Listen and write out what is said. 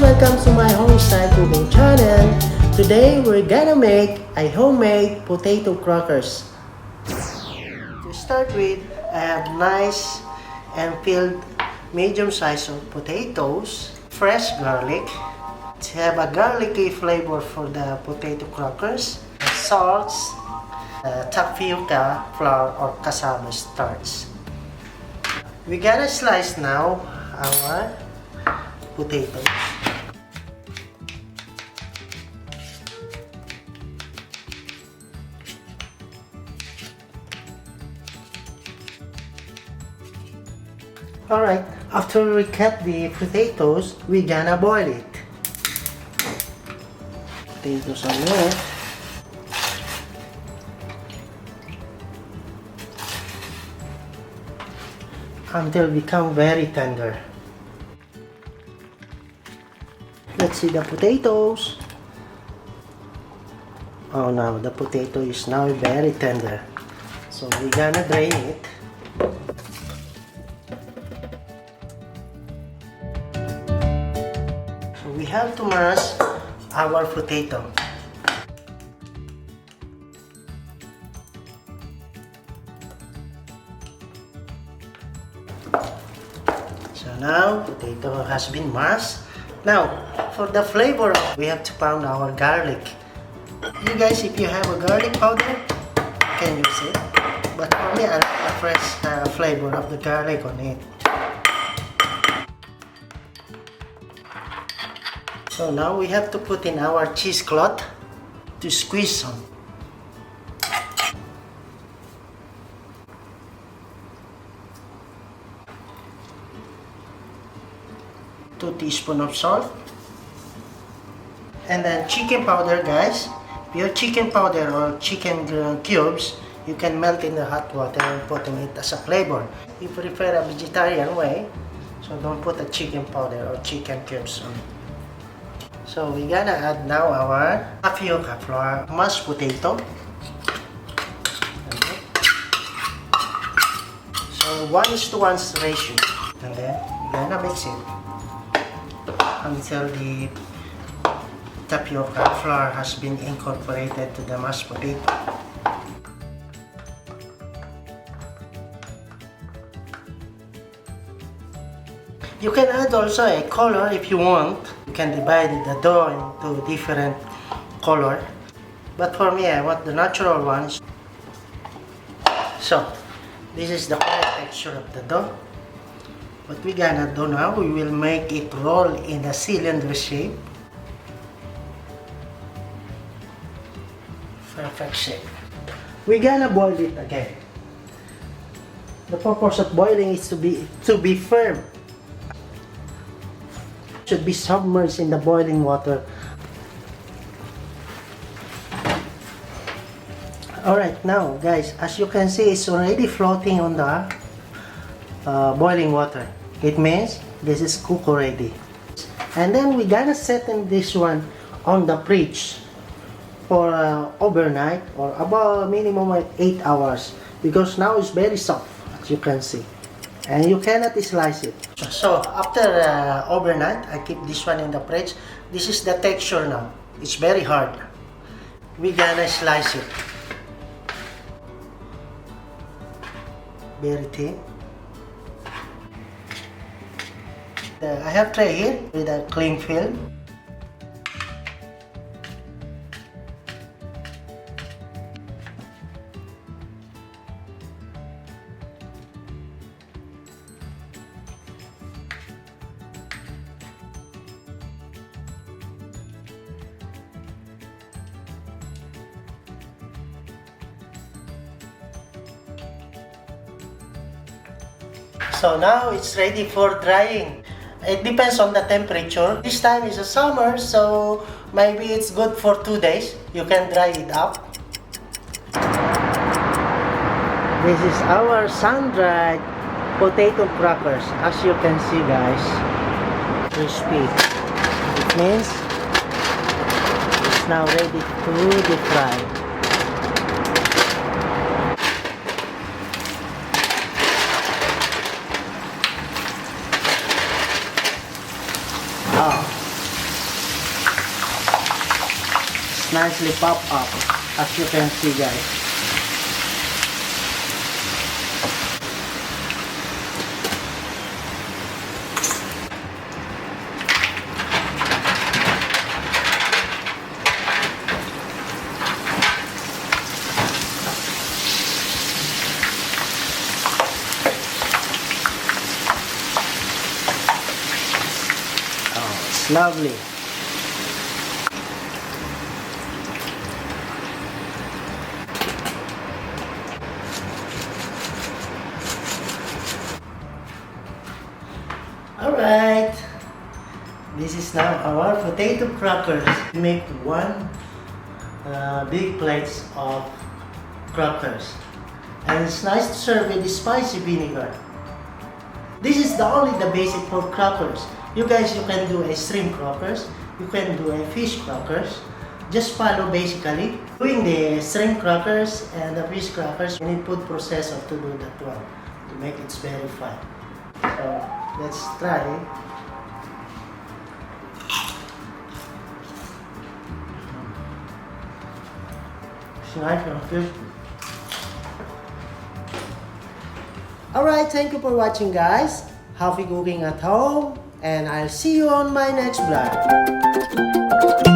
welcome to my homestyle cooking channel. Today we're gonna make a homemade potato crackers. To start with, I have nice and peeled medium size of potatoes, fresh garlic, to have a garlicky flavor for the potato crackers, salts, tapioca flour or cassava starch. We gotta slice now our potatoes. Alright, after we cut the potatoes, we gonna boil it. Potatoes on it. Until become very tender. Let's see the potatoes. Oh no, the potato is now very tender. So we're gonna drain it. So we have to mash our potato. So now potato has been mashed. Now for the flavor, we have to pound our garlic. You guys, if you have a garlic powder, you can use it. But for me, I like the fresh flavor of the garlic on it. So now we have to put in our cheesecloth to squeeze some. 2 teaspoons of salt, and then chicken powder, guys. Your chicken powder or chicken cubes, you can melt in the hot water and putting it as a flavor. If you prefer a vegetarian way, so don't put a chicken powder or chicken cubes on it. So we're gonna add now our tapioca flour, mashed potato. Okay. So 1:1 ratio, and then we're gonna mix it until the tapioca flour has been incorporated to the mashed potato. You can add also a color if you want. You can divide the dough into different color. But for me, I want the natural ones. So, this is the correct texture of the dough. What we gonna do now, we will make it roll in a cylinder shape. Perfect shape. We gonna boil it again. The purpose of boiling is to be firm. Should be submerged in the boiling water. Alright, now guys, as you can see, it's already floating on the boiling water. It means this is cooked already. And then we gonna set in this one on the fridge for overnight or about minimum 8 hours, because now it's very soft, as you can see, and you cannot slice it. So after overnight, I keep this one in the fridge. This is the texture now. It's very hard. We gonna slice it very thin. I have tray here with a cling film. So now it's ready for drying. It depends on the temperature. This time is a summer, so maybe it's good for 2 days. You can dry it up. This is our sun-dried potato crackers. As you can see, guys, crispy. It means it's now ready to deep fry. nicely pop up, as you can see, guys. It's lovely. Alright, this is now our potato crackers. We make one big plates of crackers, and it's nice to serve with spicy vinegar. This is only the basic for crackers. You guys, you can do a shrimp crackers, you can do a fish crackers. Just follow basically. Doing the shrimp crackers and the fish crackers, you need food processor to do that one, to make it very fine. So, let's try. It's nice and crispy. Alright, thank you for watching, guys. Happy cooking at home, and I'll see you on my next vlog.